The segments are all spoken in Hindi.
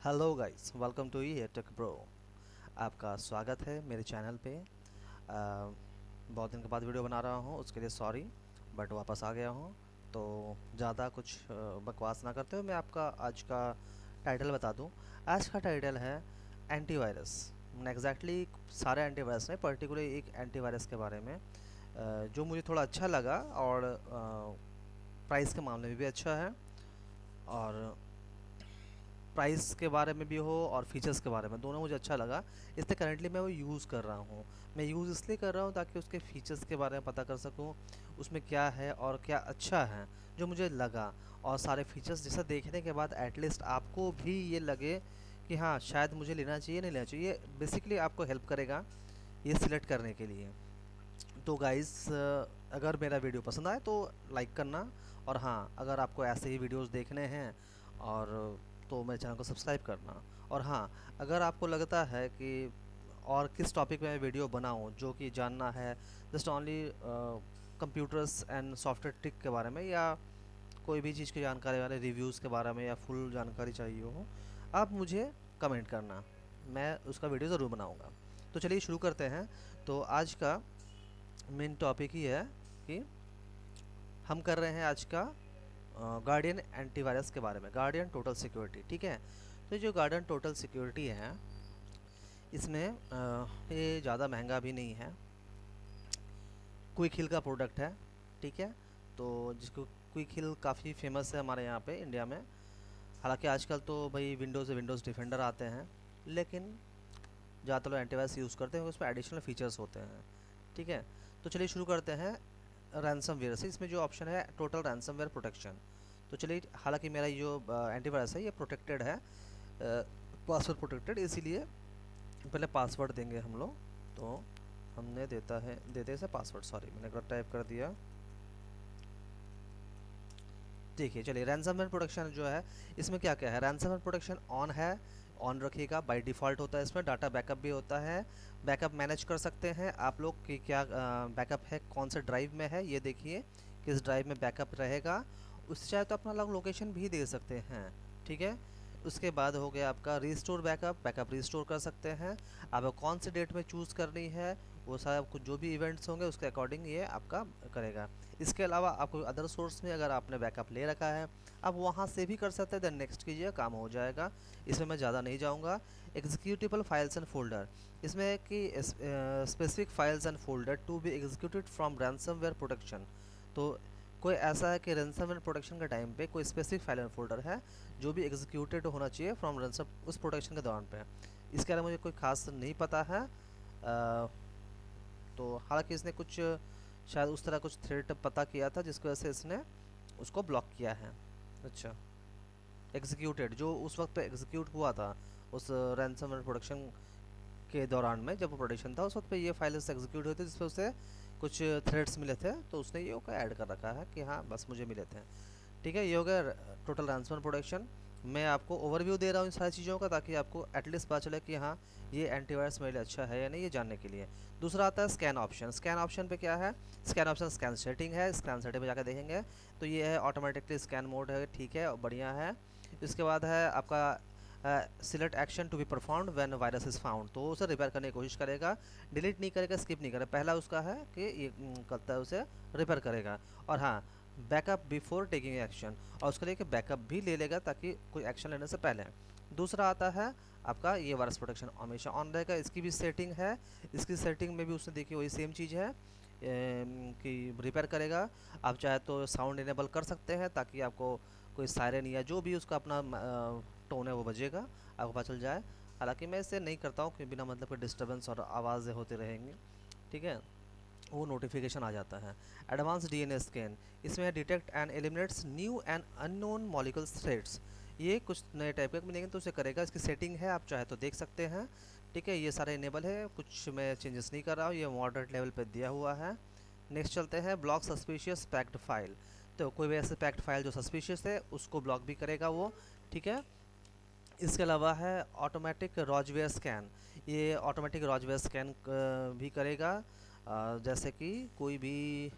हेलो गाइस, वेलकम टू ये टेक प्रो। आपका स्वागत है मेरे चैनल पे। बहुत दिन के बाद वीडियो बना रहा हूँ, उसके लिए सॉरी, बट वापस आ गया हूँ। तो ज़्यादा कुछ बकवास ना करते हुए मैं आपका आज का टाइटल बता दूँ। आज का टाइटल है एंटीवायरस। एग्जैक्टली सारे एंटीवायरस नहीं, पर्टिकुलरली एक एंटीवायरस के बारे में जो मुझे थोड़ा अच्छा लगा और प्राइस के मामले में भी अच्छा है, और प्राइस के बारे में भी हो और फीचर्स के बारे में, दोनों मुझे अच्छा लगा। इसलिए करंटली मैं वो यूज़ कर रहा हूँ। मैं यूज़ इसलिए कर रहा हूँ ताकि उसके फीचर्स के बारे में पता कर सकूँ, उसमें क्या है और क्या अच्छा है जो मुझे लगा। और सारे फीचर्स जैसा देखने के बाद एटलीस्ट आपको भी ये लगे कि हाँ, शायद मुझे लेना चाहिए, नहीं लेना चाहिए। बेसिकली आपको हेल्प करेगा ये सिलेक्ट करने के लिए। तो गाइस, अगर मेरा वीडियो पसंद आए तो लाइक करना, और हाँ, अगर आपको ऐसे ही वीडियोस देखने हैं और तो मेरे चैनल को सब्सक्राइब करना। और हाँ, अगर आपको लगता है कि और किस टॉपिक में मैं वीडियो बनाऊं जो कि जानना है, just only computers and software टिक के बारे में, या कोई भी चीज़ की जानकारी वाले रिव्यूज़ के बारे में, या फुल जानकारी चाहिए हो, आप मुझे कमेंट करना, मैं उसका वीडियो ज़रूर बनाऊंगा। तो चलिए शुरू करते हैं। तो आज का मेन टॉपिक ही है कि हम कर रहे हैं आज का गार्डियन एंटीवायरस के बारे में, गार्डियन टोटल सिक्योरिटी। ठीक है। तो जो गार्डियन टोटल सिक्योरिटी है, इसमें ये ज़्यादा महंगा भी नहीं है, क्विक हिल का प्रोडक्ट है। ठीक है। तो जिसको क्विक हिल काफ़ी फेमस है हमारे यहाँ पे इंडिया में। हालांकि आजकल तो भाई विंडोज़ से विंडोज़ डिफेंडर आते हैं, लेकिन ज़्यादातर लोग एंटीवायरस यूज़ करते हैं, उसमें एडिशनल फीचर्स होते हैं। ठीक है। तो चलिए शुरू करते हैं रैंसमवेयर से। इसमें जो ऑप्शन है टोटल रैंसमवेयर प्रोटेक्शन। तो चलिए, हालांकि मेरा ये जो एंटीवायरस है ये प्रोटेक्टेड है, पासवर्ड प्रोटेक्टेड, इसीलिए पहले पासवर्ड देंगे हम लोग। तो हमने देते से पासवर्ड, सॉरी मैंने गलत टाइप कर दिया। देखिए, चलिए, रैंसमवेयर प्रोटेक्शन जो है, इसमें क्या क्या है। रैंसमवेयर प्रोटेक्शन ऑन है, ऑन रखिएगा, बाय डिफ़ॉल्ट होता है। इसमें डाटा बैकअप भी होता है, बैकअप मैनेज कर सकते हैं आप लोग कि क्या बैकअप है, कौन से ड्राइव में है, ये देखिए किस ड्राइव में बैकअप रहेगा। उससे चाहे तो अपना अलग लोकेशन भी दे सकते हैं। ठीक है। उसके बाद हो गया आपका रिस्टोर बैकअप, बैकअप रिस्टोर कर सकते हैं। आपको कौन से डेट में चूज़ करनी है, वो सारा कुछ जो भी इवेंट्स होंगे उसके अकॉर्डिंग ये आपका करेगा। इसके अलावा आपको अदर सोर्स में अगर आपने बैकअप ले रखा है, आप वहाँ से भी कर सकते हैं, देन नेक्स्ट कीजिए, काम हो जाएगा। इसमें मैं ज़्यादा नहीं जाऊँगा। एग्जीक्यूटेबल फाइल्स एंड फोल्डर, इसमें कि specific files and folder to be executed from ransomware protection. तो कोई ऐसा है कि रैंसमवेयर प्रोटेक्शन के टाइम पे कोई स्पेसिफिक फाइल एंड फोल्डर है जो भी एग्जीक्यूटेड होना चाहिए फ्रॉम रैंसम उस प्रोटेक्शन के दौरान पे। इसके अलावा मुझे कोई खास नहीं पता है। तो हालांकि इसने कुछ शायद उस तरह कुछ थ्रेड पता किया था जिसकी वजह से इसने उसको ब्लॉक किया है। अच्छा, एग्जीक्यूटेड जो उस वक्त पे एग्जीक्यूट हुआ था उस रैंसमवेयर प्रोडक्शन के दौरान में, जब प्रोडक्शन था उस वक्त पे ये फाइल एग्जीक्यूट हुई थी जिसपे उसे कुछ थ्रेड्स मिले थे, तो उसने ये ऐड कर रखा है कि हाँ बस मुझे मिले थे। ठीक है। ये हो गया टोटल रैंसमवेयर प्रोटेक्शन। मैं आपको ओवरव्यू दे रहा हूँ इन सारी चीज़ों का, ताकि आपको एटलीस्ट पता चले कि हाँ, ये एंटीवायरस मेरे लिए अच्छा है या नहीं, ये जानने के लिए। दूसरा आता है स्कैन ऑप्शन। स्कैन ऑप्शन पे क्या है, स्कैन ऑप्शन स्कैन सेटिंग है। स्कैन सेटिंग में जाकर देखेंगे तो ये है ऑटोमेटिकली स्कैन मोड है। ठीक है, बढ़िया है। इसके बाद है आपका select action to be performed when virus is found, तो उसे रिपेयर करने की कोशिश करेगा, डिलीट नहीं करेगा, स्किप नहीं करेगा। पहला उसका है कि ये करता है, उसे रिपेयर करेगा। और हाँ, बैकअप बिफोर टेकिंग एक्शन, और उसके लिए कि बैकअप भी ले लेगा ताकि कोई एक्शन लेने से पहले। दूसरा आता है आपका ये वायरस प्रोटेक्शन हमेशा ऑन रहेगा, इसकी भी सेटिंग है। इसकी सेटिंग में भी उसने देखिए वही सेम चीज़ है कि रिपेयर करेगा। आप चाहे तो साउंड इनेबल कर सकते हैं ताकि आपको कोई सायरन या जो भी उसका अपना टोन है वो बजेगा, आपको पता चल जाए। हालांकि मैं इसे नहीं करता हूँ कि बिना मतलब के डिस्टर्बेंस और आवाज़ें होते रहेंगी। ठीक है, वो नोटिफिकेशन आ जाता है। एडवांस डीएनए स्कैन, इसमें detect and eliminates new and unknown molecule threads, ये कुछ नए टाइप का मिलेंगे तो उसे करेगा। इसकी सेटिंग है, आप चाहे तो देख सकते हैं। ठीक है, ये सारे इनेबल है, कुछ मैं चेंजेस नहीं कर रहा हूँ, ये मॉडरेट लेवल पे दिया हुआ है। नेक्स्ट चलते हैं ब्लॉक सस्पिशियस पैक्ड फाइल। तो कोई भी ऐसे पैक्ड फाइल जो सस्पिशियस है उसको ब्लॉक भी करेगा वो। ठीक है। इसके अलावा है ऑटोमेटिक रॉजवेयर स्कैन, ये ऑटोमेटिक रॉजवेयर स्कैन भी करेगा। जैसे कि कोई भी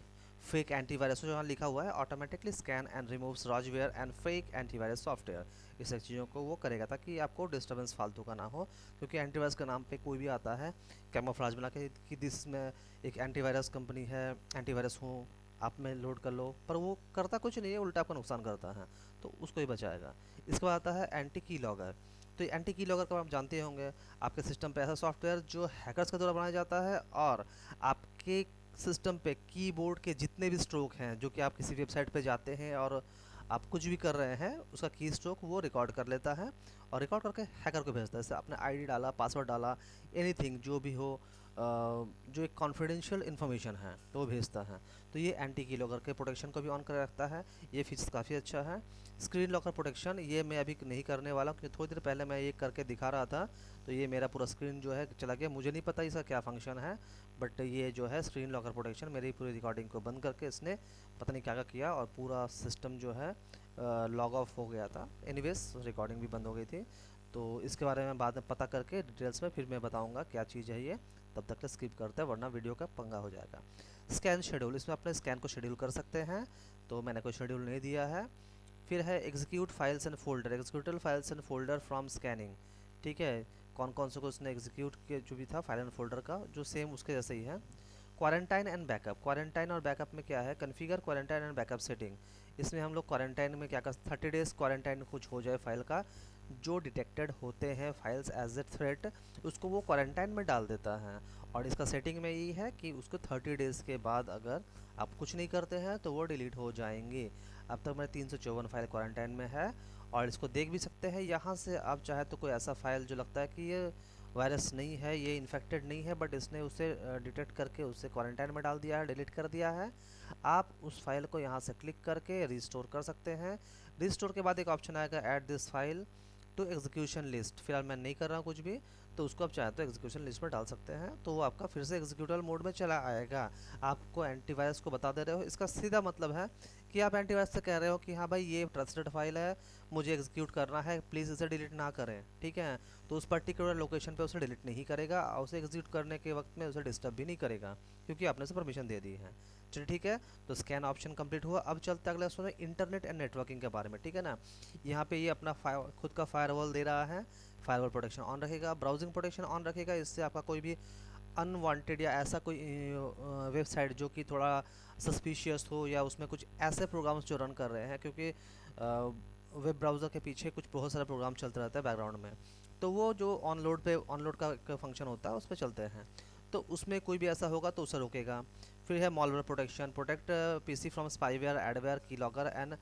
फेक एंटीवायरस जो यहाँ लिखा हुआ है, automatically scan and removes rogueware and fake antivirus software, इस सब चीज़ों को वो करेगा ताकि आपको डिस्टर्बेंस फालतू का ना हो। क्योंकि एंटीवायरस के नाम पे कोई भी आता है कैमोफ्लेज बना के कि दिस में एक एंटीवायरस कंपनी है, एंटीवायरस हूँ, आप में लोड कर लो, पर वो करता कुछ नहीं है, उल्टा आपका नुकसान करता है, तो उसको ही बचाएगा। इसके बाद आता है एंटी की लॉगर। तो एंटी की लॉगर को आप जानते होंगे, आपके सिस्टम पे ऐसा सॉफ्टवेयर जो हैकर्स के द्वारा बनाया जाता है और आपके सिस्टम पे कीबोर्ड के जितने भी स्ट्रोक हैं, जो कि आप किसी वेबसाइट पे जाते हैं और आप कुछ भी कर रहे हैं, उसका की स्ट्रोक वो रिकॉर्ड कर लेता है और रिकॉर्ड करके हैकर को भेजता है। जैसे आपने आईडी डाला, पासवर्ड डाला, एनीथिंग जो भी हो, जो एक कॉन्फिडेंशियल इन्फॉर्मेशन है तो वो भेजता है। तो ये एंटी की लॉकर के प्रोटेक्शन को भी ऑन कर रखता है, ये फीचर्स काफ़ी अच्छा है। स्क्रीन लॉकर प्रोटेक्शन ये मैं अभी नहीं करने वाला हूँ, क्योंकि थोड़ी देर पहले मैं ये करके दिखा रहा था, तो ये मेरा पूरा स्क्रीन जो है चला गया। मुझे नहीं पता इसका क्या फंक्शन है, बट ये जो है स्क्रीन लॉकर प्रोटेक्शन मेरी पूरी रिकॉर्डिंग को बंद करके इसने पता नहीं क्या क्या किया और पूरा सिस्टम जो है लॉग ऑफ हो गया था। एनीवेज रिकॉर्डिंग भी बंद हो गई थी, तो इसके बारे में बाद में पता करके डिटेल्स में फिर मैं बताऊंगा क्या चीज़ है ये। तब तक स्किप करते हैं वरना वीडियो का पंगा हो जाएगा। स्कैन शेड्यूल, इसमें अपने स्कैन को शेड्यूल कर सकते हैं, तो मैंने कोई शेड्यूल नहीं दिया है। फिर है execute files and folder, executable files and folder from scanning. ठीक है, कौन कौन से को उसने एग्जीक्यूट के जो भी था फाइल एंड फोल्डर का, जो सेम उसके जैसे ही है। क्वारंटाइन एंड बैकअप, क्वारंटाइन और बैकअप में क्या है, configure quarantine and backup setting. इसमें हम लोग क्वारंटाइन में क्या कर 30 डेज़ क्वारंटाइन कुछ हो जाए फाइल का, जो डिटेक्टेड होते हैं फाइल्स एज ए थ्रेट, उसको वो क्वारंटाइन में डाल देता है। और इसका सेटिंग में यही है कि उसको 30 डेज़ के बाद अगर आप कुछ नहीं करते हैं तो वो डिलीट हो जाएंगे। अब तक मेरे 354 फाइल क्वारंटाइन में है और इसको देख भी सकते हैं यहाँ से। आप चाहे तो कोई ऐसा फाइल जो लगता है कि ये वायरस नहीं है, ये इन्फेक्टेड नहीं है, बट इसने उसे डिटेक्ट करके उसे क्वारंटाइन में डाल दिया है, डिलीट कर दिया है, आप उस फाइल को यहाँ से क्लिक करके रिस्टोर कर सकते हैं। रिस्टोर के बाद एक ऑप्शन आएगा add this file to execution list, फिलहाल मैं नहीं कर रहा हूँ कुछ भी, तो उसको आप चाहे तो एग्जीक्यूशन लिस्ट में डाल सकते हैं, तो वो आपका फिर से एग्जीक्यूटल मोड में चला आएगा। आपको एंटीवायरस को बता दे रहे हो, इसका सीधा मतलब है कि आप एंटीवायरस से कह रहे हो कि हाँ भाई ये ट्रस्टेड फाइल है, मुझे एग्जीक्यूट करना है, प्लीज़ इसे डिलीट ना करें। ठीक है, तो उस पर्टिकुलर लोकेशन पे उसे डिलीट नहीं करेगा और उसे एग्जीक्यूट करने के वक्त में उसे डिस्टर्ब भी नहीं करेगा, क्योंकि आपने उसे परमिशन दे दी है। चलिए ठीक है, तो स्कैन ऑप्शन कंप्लीट हुआ। अब चलते अगला सुनो इंटरनेट एंड नेटवर्किंग के बारे में। ठीक है ना, यहाँ पे ये अपना खुद का फायरवॉल दे रहा है, फायरवॉल प्रोटेक्शन ऑन रखेगा, ब्राउजिंग प्रोटेक्शन ऑन रखेगा, इससे आपका कोई भी अनवांटेड या ऐसा कोई वेबसाइट जो कि थोड़ा सस्पिशियस हो या उसमें कुछ ऐसे प्रोग्राम्स जो रन कर रहे हैं, क्योंकि वेब ब्राउज़र के पीछे कुछ बहुत सारे प्रोग्राम चलते रहते हैं बैकग्राउंड में, तो वो जो ऑनलोड का फंक्शन होता है उस पर चलते हैं, तो उसमें कोई भी ऐसा होगा तो उसे रोकेगा। फिर है malware protection, protect PC from spyware, adware, की लॉगर एंड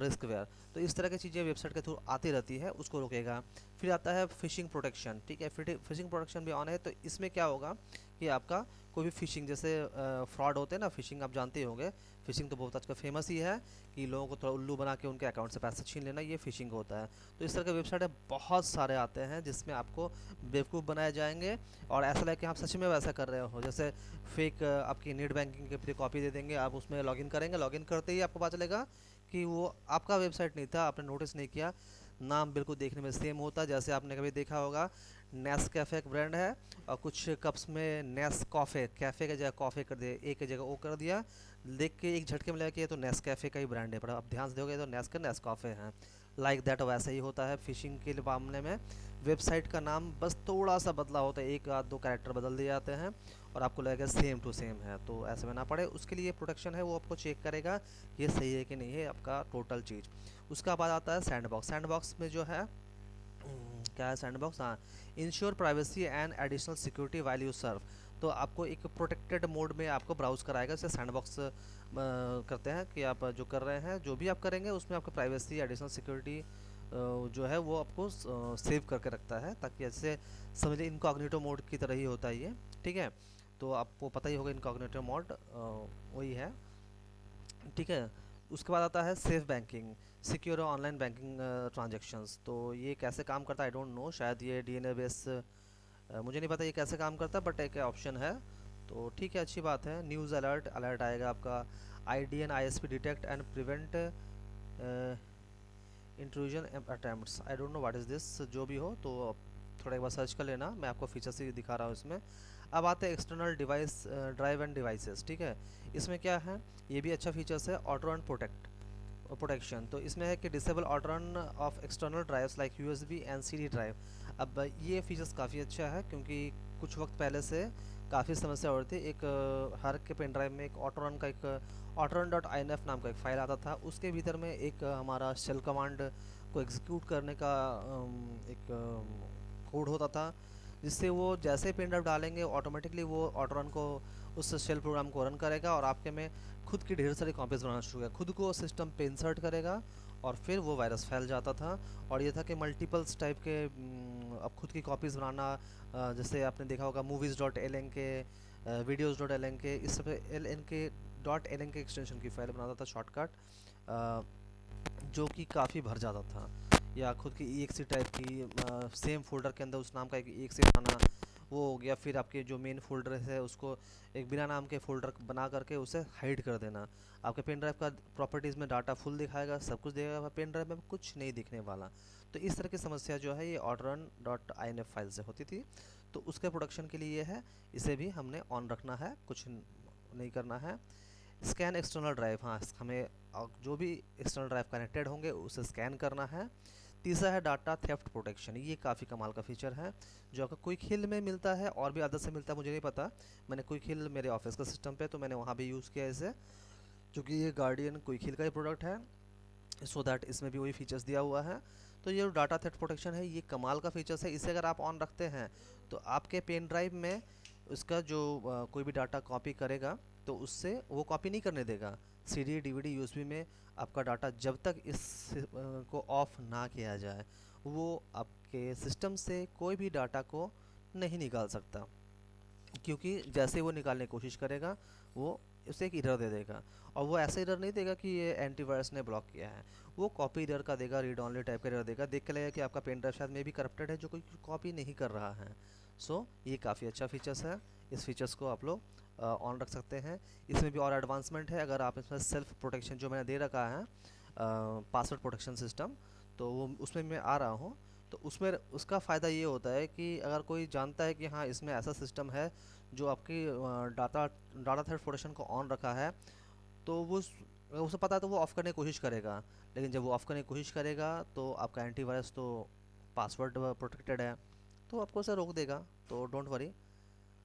रिस्कवेयर। तो इस तरह की चीज़ें वेबसाइट के थ्रू आती रहती है, उसको रोकेगा। फिर आता है फिशिंग प्रोटेक्शन। ठीक है, फिशिंग प्रोटेक्शन भी ऑन है, तो इसमें क्या होगा कि आपका कोई भी फिशिंग जैसे फ्रॉड होते हैं ना, फिशिंग आप जानते ही होंगे, फिशिंग तो बहुत आजकल फेमस ही है कि लोगों को थोड़ा उल्लू बना के उनके अकाउंट से पैसे छीन लेना, ये फिशिंग होता है। तो इस तरह के वेबसाइट बहुत सारे आते हैं जिसमें आपको बेवकूफ़ बनाए जाएंगे और ऐसा लगे कि आप सच में वैसा कर रहे हो। जैसे फेक आपकी नेट बैंकिंग के फिर कॉपी दे देंगे, आप उसमें लॉगिन करेंगे, लॉगिन करते ही आपको पता चलेगा कि वो आपका वेबसाइट नहीं था, आपने नोटिस नहीं किया। नाम बिल्कुल देखने में सेम होता, जैसे आपने कभी देखा होगा नेस कैफ़े एक ब्रांड है और कुछ कप्स में नेस कॉफ़े, कैफ़े की जगह कॉफ़े कर दिया, एक की जगह ओ कर दिया, देख के एक झटके में लगा कि ये तो नेस कैफ़े का ही ब्रांड है, पर अब ध्यान से देखोगे तो नेस का नेस कॉफ़े है। लाइक दैट वैसा ही होता है फिशिंग के मामले में, वेबसाइट का नाम बस थोड़ा सा बदला होता है, एक आध दो कैरेक्टर बदल दिए जाते हैं और आपको लगेगा सेम टू सेम है, तो ऐसे में ना पड़े। उसके लिए प्रोटेक्शन है, वो आपको चेक करेगा ये सही है कि नहीं है आपका टोटल चीज़। उसका बाद आता है सैंडबॉक्स। सैंडबॉक्स में जो है क्या है सैंडबॉक्स, हाँ, ensure privacy and additional security while you surf. तो आपको एक प्रोटेक्टेड मोड में आपको ब्राउज कराएगा, जैसे सैंडबॉक्स करते हैं कि आप जो कर रहे हैं, जो भी आप करेंगे उसमें आपको प्राइवेसी एडिशनल सिक्योरिटी जो है वो आपको सेव करके रखता है, ताकि ऐसे समझिए इनकॉग्निटो मोड की तरह ही होता है ये। ठीक है, तो आपको पता ही होगा इनकॉग्निटो मोड वही है। ठीक है, उसके बाद आता है safe banking, secure online banking transactions. तो ये कैसे काम करता है आई डोंट नो, शायद ये डीएनए बेस, मुझे नहीं पता ये कैसे काम करता है, बट एक ऑप्शन है, तो ठीक है, अच्छी बात है। न्यूज़ अलर्ट अलर्ट आएगा आपका, IDN ISP detect and prevent intrusion attempts, I don't know what is this, जो भी हो, तो थोड़ा एक बार सर्च कर लेना, मैं आपको फीचर्स ही दिखा रहा हूँ इसमें। अब आते हैं external device drive end devices, ठीक है। इसमें क्या है, ये भी अच्छा फीचर्स है, ऑटो रन प्रोटेक्शन। तो इसमें है कि disable auto run of external drives like USB and CD drive. अब ये फीचर्स काफ़ी अच्छा है, क्योंकि कुछ वक्त पहले से काफ़ी समस्या हो रही थी। एक हर के पेन ड्राइव में एक ऑटो रन का एक auto run dot I N F नाम का एक फ़ाइल आता था, उसके भीतर में एक हमारा शेल कमांड को एग्जीक्यूट करने का एक कोड होता था, जिससे वो जैसे पेन ड्राइव डालेंगे ऑटोमेटिकली वो ऑटो रन को, उस शेल प्रोग्राम को रन करेगा और आपके में खुद की ढेर सारी कॉपीज़ बनाना शुरू किया, खुद को सिस्टम पे इंसर्ट करेगा और फिर वो वायरस फैल जाता था। और ये था कि मल्टीपल्स टाइप के अब खुद की कॉपीज़ बनाना, जैसे आपने देखा होगा मूवीज़ डॉट एल एन के, वीडियोज़ डॉट एल एन के, इस सब एल एन के डॉट एल एन के एक्सटेंशन की फाइल बनाता था शॉर्टकट, जो कि काफ़ी भर जाता था। या खुद की ई एक्स टाइप की सेम फोल्डर के अंदर उस नाम का एक ई एक्स बनाना, वो हो गया। फिर आपके जो मेन फोल्डर है उसको एक बिना नाम के फोल्डर बना करके उसे हाइड कर देना। आपके पेन ड्राइव का प्रॉपर्टीज़ में डाटा फुल दिखाएगा, सब कुछ देगा, पेन ड्राइव में कुछ नहीं दिखने वाला। तो इस तरह की समस्या जो है ये autorun dot I N F file से होती थी। तो उसके प्रोडक्शन के लिए ये है, इसे भी हमने ऑन रखना है, कुछ नहीं करना है। स्कैन एक्सटर्नल ड्राइव, हाँ हमें जो भी एक्सटर्नल ड्राइव कनेक्टेड होंगे उसे स्कैन करना है। तीसरा है डाटा थेफ्ट प्रोटेक्शन, ये काफ़ी कमाल का फीचर है, जो आपको क्विक हिल में मिलता है और भी अदर से मिलता है, मुझे नहीं पता। मैंने क्विक हिल मेरे ऑफिस का सिस्टम पे, तो मैंने वहाँ भी यूज़ किया इसे, क्योंकि ये गार्डियन क्विक हिल का ही प्रोडक्ट है, सो दैट इसमें भी वही फीचर्स दिया हुआ है। तो ये जो डाटा थेफ्ट प्रोटेक्शन है ये कमाल का फीचर्स है। इसे अगर आप ऑन रखते हैं तो आपके पेन ड्राइव में उसका जो कोई भी डाटा कॉपी करेगा तो उससे वो कॉपी नहीं करने देगा। सीडी डीवीडी यूएसबी में आपका डाटा जब तक इस को ऑफ ना किया जाए, वो आपके सिस्टम से कोई भी डाटा को नहीं निकाल सकता, क्योंकि जैसे वो निकालने की कोशिश करेगा वो उसे एक एरर दे देगा। और वो ऐसा एरर नहीं देगा कि ये एंटीवायरस ने ब्लॉक किया है, वो कॉपी एरर का देगा, रीड ऑनली टाइप का एरर देगा, देख के लगेगा कि आपका पेन ड्राइव शायद में भी करप्टेड है, जो कोई कॉपी नहीं कर रहा है। सो ये काफ़ी अच्छा फीचर्स है, इस फीचर्स को आप लोग ऑन रख सकते हैं। इसमें भी और एडवांसमेंट है, अगर आप इसमें सेल्फ प्रोटेक्शन जो मैंने दे रखा है, पासवर्ड प्रोटेक्शन सिस्टम, तो वो उसमें मैं आ रहा हूँ। तो उसमें उसका फ़ायदा ये होता है कि अगर कोई जानता है कि हाँ इसमें ऐसा सिस्टम है जो आपकी डाटा डाटा थेफ्ट प्रोटेक्शन को ऑन रखा है, तो वो उसे पता है तो वो ऑफ़ करने की कोशिश करेगा। लेकिन जब वो ऑफ़ करने की कोशिश करेगा तो आपका एंटीवायरस तो पासवर्ड प्रोटेक्टेड है, तो आपको उसे रोक देगा, तो डोंट वरी।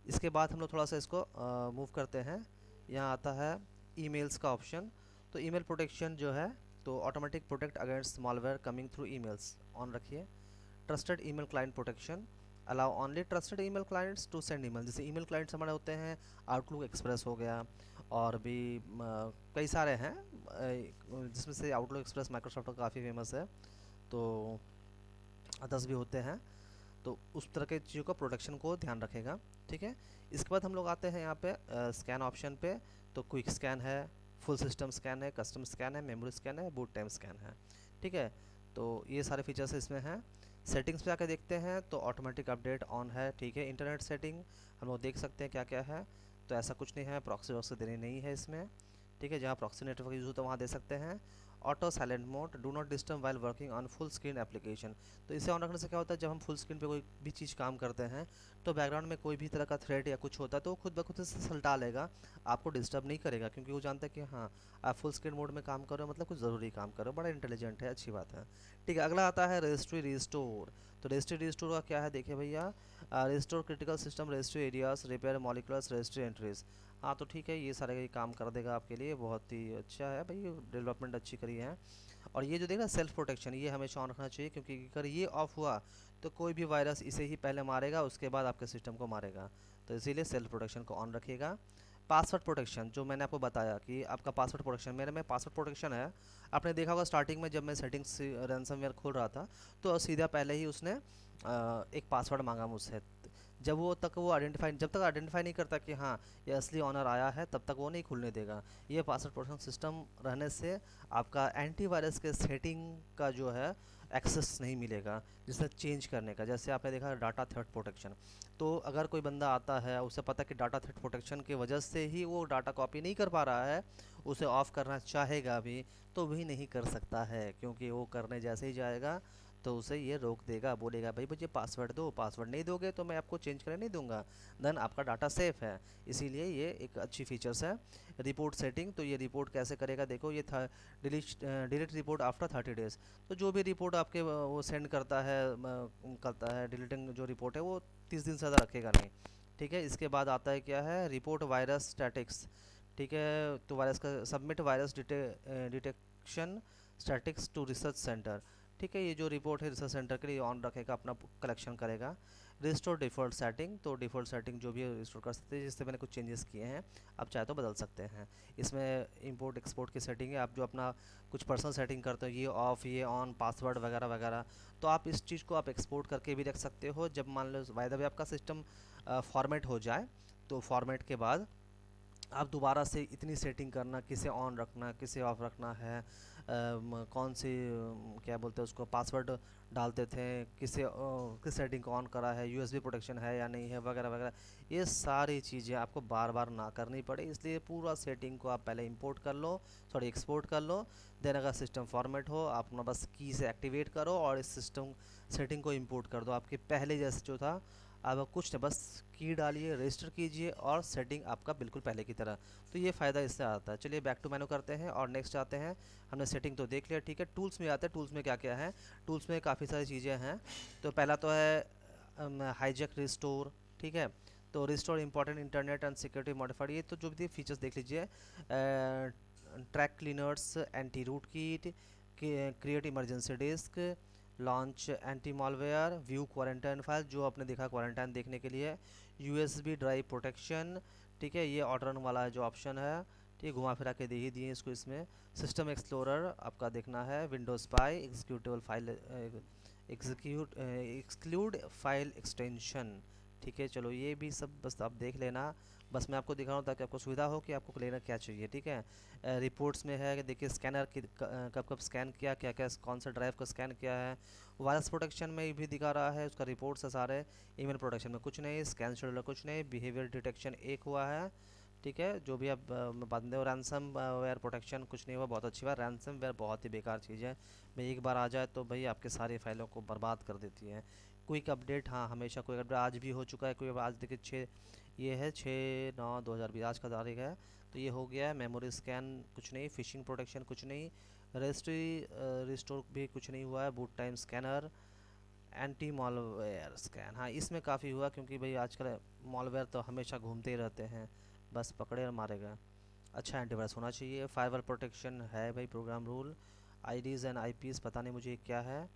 इसके बाद हम लोग थोड़ा सा इसको मूव करते हैं। यहाँ आता है ईमेल्स का ऑप्शन। तो ईमेल प्रोटेक्शन जो है, तो automatic protect against malware coming through emails on रखिए। Trusted email client protection, allow only trusted email clients to send email. जैसे ईमेल क्लाइंट्स हमारे होते हैं आउटलुक एक्सप्रेस हो गया, और भी कई सारे हैं, जिसमें से आउटलुक एक्सप्रेस माइक्रोसॉफ्ट का काफ़ी फेमस है, तो अदर्स भी होते हैं। तो उस तरह के चीज़ों का प्रोटेक्शन को ध्यान रखेगा, ठीक है। इसके बाद हम लोग आते हैं यहाँ पे स्कैन ऑप्शन पे। तो क्विक स्कैन है, फुल सिस्टम स्कैन है, कस्टम स्कैन है, मेमोरी स्कैन है, बूट टाइम स्कैन है, ठीक है। तो ये सारे फीचर्स इसमें हैं। सेटिंग्स पे आकर देखते हैं तो ऑटोमेटिक अपडेट ऑन है, ठीक है। इंटरनेट सेटिंग हम लोग देख सकते हैं क्या क्या है, तो ऐसा कुछ नहीं है, प्रॉक्सी वॉक्सी देनी नहीं है इसमें, ठीक है। जहाँ प्रॉक्सी नेटवर्क यूज़ होता है वहाँ दे सकते हैं। Auto silent mode, do not disturb while working on full screen application. तो इसे ऑन रखने से क्या होता है, जब हम फुल स्क्रीन पे कोई भी चीज़ काम करते हैं तो बैकग्राउंड में कोई भी तरह का थ्रेड या कुछ होता है तो वो खुद ब खुद से सलटा लेगा, आपको डिस्टर्ब नहीं करेगा, क्योंकि वो जानता है कि हाँ आप फुल स्क्रीन मोड में काम करो, मतलब कुछ ज़रूरी काम करो। बड़ा इंटेलिजेंट है, अच्छी बात है, ठीक है। अगला आता है रजिस्ट्री रिस्टोर। तो रजिस्ट्री रिस्टोर का क्या है, देखिए भैया, restore critical system registry areas, repair मॉलिकुलर्स रजिस्ट्री एंट्रीज। हाँ तो ठीक है, ये सारे काम कर देगा आपके लिए, बहुत ही अच्छा है भाई, डेवलपमेंट अच्छी करी है। और ये जो देखा सेल्फ प्रोटेक्शन, ये हमेशा ऑन रखना चाहिए, क्योंकि अगर ये ऑफ हुआ तो कोई भी वायरस इसे ही पहले मारेगा, उसके बाद आपके सिस्टम को मारेगा, तो इसीलिए सेल्फ प्रोटेक्शन को ऑन रखिएगा। पासवर्ड प्रोटेक्शन, जो मैंने आपको बताया कि आपका पासवर्ड प्रोटेक्शन, मेरे में पासवर्ड प्रोटेक्शन है। आपने देखा होगा स्टार्टिंग में जब मैं सेटिंग्स रैंसमवेयर खोल रहा था तो सीधा पहले ही उसने एक पासवर्ड मांगा मुझसे। जब वो तक वो आइडेंटिफाई जब तक आइडेंटिफाई नहीं करता कि हाँ ये असली ऑनर आया है, तब तक वो नहीं खुलने देगा। ये पासवर्ड प्रोटेक्शन सिस्टम रहने से आपका एंटीवायरस के सेटिंग का जो है एक्सेस नहीं मिलेगा, जिसे चेंज करने का। जैसे आपने देखा डाटा थेफ्ट प्रोटेक्शन, तो अगर कोई बंदा आता है उसे पता कि डाटा थेफ्ट प्रोटेक्शन की वजह से ही वो डाटा कॉपी नहीं कर पा रहा है, उसे ऑफ़ करना चाहेगा भी तो भी नहीं कर सकता है, क्योंकि वो करने जैसे ही जाएगा तो उसे ये रोक देगा, बोलेगा भाई मुझे पासवर्ड दो, पासवर्ड नहीं दोगे तो मैं आपको चेंज करने नहीं दूंगा, देन आपका डाटा सेफ है। इसीलिए ये एक अच्छी फीचर्स है। रिपोर्ट सेटिंग, तो ये रिपोर्ट कैसे करेगा, देखो ये था डिलीट रिपोर्ट आफ्टर 30 डेज। तो जो भी रिपोर्ट आपके वो सेंड करता है डिलीटिंग जो रिपोर्ट है वो 30 दिन से ज़्यादा रखेगा नहीं। ठीक है, इसके बाद आता है क्या है, रिपोर्ट वायरस स्टैटिक्स। ठीक है, तो वायरस का submit virus detection statics to research center. ठीक है, ये जो रिपोर्ट है रिसर्च सेंटर के लिए ऑन रखेगा, अपना कलेक्शन करेगा। रिस्टोर डिफ़ॉल्ट सेटिंग, तो डिफ़ॉल्ट सेटिंग जो भी है रिस्टोर कर सकते हैं, जिससे मैंने कुछ चेंजेस किए हैं, आप चाहे तो बदल सकते हैं। इसमें इंपोर्ट एक्सपोर्ट की सेटिंग है, आप जो अपना कुछ पर्सनल सेटिंग करते हो, ये ऑफ ये ऑन पासवर्ड वगैरह वगैरह, तो आप इस चीज़ को आप एक्सपोर्ट करके भी रख सकते हो। जब मान लो बाय द वे आपका सिस्टम फॉर्मेट हो जाए, तो फॉर्मेट के बाद आप दोबारा से इतनी सेटिंग करना, किसे ऑन रखना किसे ऑफ रखना है, कौन सी क्या बोलते हैं उसको पासवर्ड डालते थे, किस सेटिंग को ऑन करा है, यूएसबी प्रोटेक्शन है या नहीं है वगैरह वगैरह, ये सारी चीज़ें आपको बार बार ना करनी पड़े। इसलिए पूरा सेटिंग को आप पहले इंपोर्ट कर लो, सॉरी एक्सपोर्ट कर लो। देन अगर सिस्टम फॉर्मेट हो, आप अपना बस की से एक्टिवेट करो और इस सिस्टम सेटिंग को इंपोर्ट कर दो, आपके पहले जैसे जो था। अब कुछ नहीं, बस की डालिए, रजिस्टर कीजिए और सेटिंग आपका बिल्कुल पहले की तरह। तो ये फ़ायदा इससे आता है। चलिए बैक टू मेनू करते हैं और नेक्स्ट आते हैं। हमने सेटिंग तो देख लिया, ठीक है। टूल्स में आते हैं, टूल्स में क्या क्या है। टूल्स में काफ़ी सारी चीज़ें हैं। तो पहला तो है हाईजैक रिस्टोर। ठीक है, तो restore important internet and security modified, ये तो जो भी फीचर्स देख लीजिए। Track cleaners, anti rootkit, create emergency disk, launch anti malware, view quarantine file, जो आपने देखा क्वारंटाइन देखने के लिए, यूएसबी ड्राइव प्रोटेक्शन। ठीक है, ये ऑर्डर वाला जो ऑप्शन है, ठीक, घुमा फिरा के दे ही दिए इसको। इसमें सिस्टम एक्सप्लोरर आपका देखना है, Windows spy, executable file, exclude file extension. ठीक है, चलो ये भी सब बस आप देख लेना। बस मैं आपको दिखा रहा हूँ ताकि आपको सुविधा हो कि आपको लेना क्या चाहिए। ठीक है, रिपोर्ट्स में है कि देखिए स्कैनर कब कब स्कैन किया, क्या क्या कौन सा ड्राइव का स्कैन किया है। वायरस प्रोटेक्शन में भी दिखा रहा है, उसका रिपोर्ट्स है सारे। ईमेल प्रोटेक्शन में कुछ नहीं, स्कैन शेड्यूलर कुछ नहीं, बिहेवियर डिटेक्शन एक हुआ है। ठीक है, जो भी आप बंदे हो, रैंसम वेयर प्रोटेक्शन कुछ नहीं हुआ, बहुत अच्छी बात। रैंसम वेयर बहुत ही बेकार चीज़ है, भाई एक बार आ जाए तो भाई आपके सारी फाइलों को बर्बाद कर देती है। क्विक अपडेट, हाँ हमेशा क्विक अपडेट, आज भी हो चुका है। कोई आज देखिए 6, ये है 6/9/2020 आज का तारीख है, तो ये हो गया है। मेमोरी स्कैन कुछ नहीं, फिशिंग प्रोटेक्शन कुछ नहीं, रजिस्ट्री रिस्टोर भी कुछ नहीं हुआ है। Boot time scanner, anti malware scan, हाँ इसमें काफ़ी हुआ, क्योंकि भाई आजकल मॉलवेयर तो हमेशा घूमते ही रहते हैं, बस पकड़े और मारेगा। अच्छा एंटीवायरस होना चाहिए। फाइबर प्रोटेक्शन है भाई, program rule, IDs and IPs पता नहीं मुझे क्या है।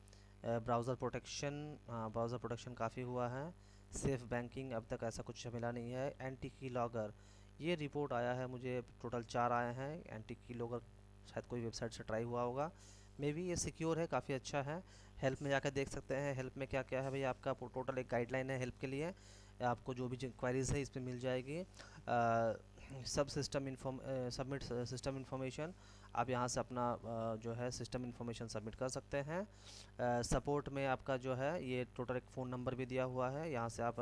ब्राउज़र प्रोटेक्शन, हाँ ब्राउज़र प्रोटेक्शन काफ़ी हुआ है। सेफ बैंकिंग अब तक ऐसा कुछ मिला नहीं है। एंटी की लॉगर, ये रिपोर्ट आया है मुझे, टोटल 4 आए हैं। एंटी की लॉगर शायद कोई वेबसाइट से ट्राई हुआ होगा, मे बी ये सिक्योर है, काफ़ी अच्छा है। हेल्प में जाकर देख सकते हैं, हेल्प में क्या क्या है भाई। आपका टोटल एक गाइडलाइन है हेल्प के लिए, आपको जो भी क्वारीज है इसमें मिल जाएगी। सब सिस्टम सबमिट सिस्टम इंफॉर्मेशन, आप यहाँ से अपना जो है सिस्टम इंफॉर्मेशन सबमिट कर सकते हैं। सपोर्ट में आपका जो है ये टोटल एक फ़ोन नंबर भी दिया हुआ है, यहाँ से आप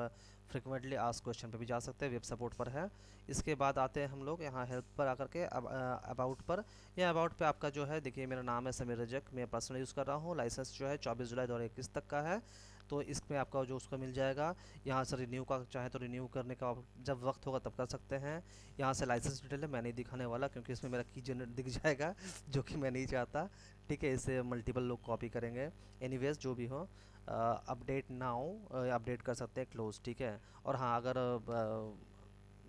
फ्रिक्वेंटली आस्क क्वेश्चन पे भी जा सकते हैं, वेब सपोर्ट पर है। इसके बाद आते हैं हम लोग यहाँ हेल्प पर आकर के अबाउट पर। या अबाउट पे आपका जो है देखिए, मेरा नाम है समीर रजक, मैं पर्सनल यूज़ कर रहा हूँ। लाइसेंस जो है 24 जुलाई 2021 तक का है, तो इसमें आपका जो उसका मिल जाएगा। यहाँ से रिन्यू का चाहे तो रिन्यू करने का जब वक्त होगा तब कर सकते हैं। यहाँ से लाइसेंस डिटेल है, मैं नहीं दिखाने वाला क्योंकि इसमें मेरा की जनरेट दिख जाएगा जो कि मैं नहीं चाहता। ठीक है, इसे मल्टीपल लोग कॉपी करेंगे। एनीवेज जो भी हो, अपडेट नाउ अपडेट कर सकते हैं, क्लोज। ठीक है, और हाँ अगर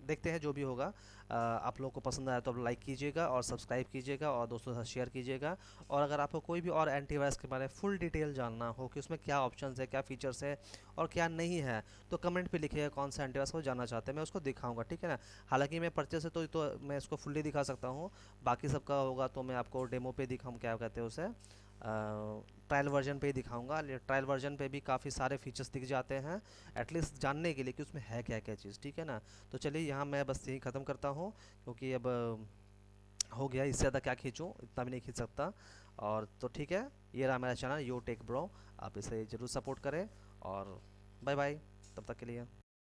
देखते हैं जो भी होगा। आप लोगों को पसंद आया तो आप लाइक कीजिएगा और सब्सक्राइब कीजिएगा और दोस्तों के साथ शेयर कीजिएगा। और अगर आपको कोई भी और एंटीवायरस के बारे में फुल डिटेल जानना हो कि उसमें क्या ऑप्शंस है, क्या फीचर्स है और क्या नहीं है, तो कमेंट पे लिखिएगा कौन सा एंटीवायरस को जानना चाहते हैं, मैं उसको दिखाऊंगा। ठीक है ना, हालांकि मैं परचेस से तो मैं इसको फुल्ली दिखा सकता हूँ, बाकी सबका होगा तो मैं आपको डेमो पे दिखाऊँ, क्या कहते हैं उसे, ट्रायल वर्जन पे ही दिखाऊंगा। ट्रायल वर्जन पे भी काफ़ी सारे फीचर्स दिख जाते हैं, एटलीस्ट जानने के लिए कि उसमें है क्या क्या चीज़। ठीक है ना, तो चलिए यहाँ मैं बस यही ख़त्म करता हूँ, क्योंकि अब हो गया, इससे ज़्यादा क्या खींचूँ, इतना भी नहीं खींच सकता। और तो ठीक है, ये रहा मेरा चैनल यो टेक ब्रो, आप इसे ज़रूर सपोर्ट करें और बाय बाय तब तक के लिए।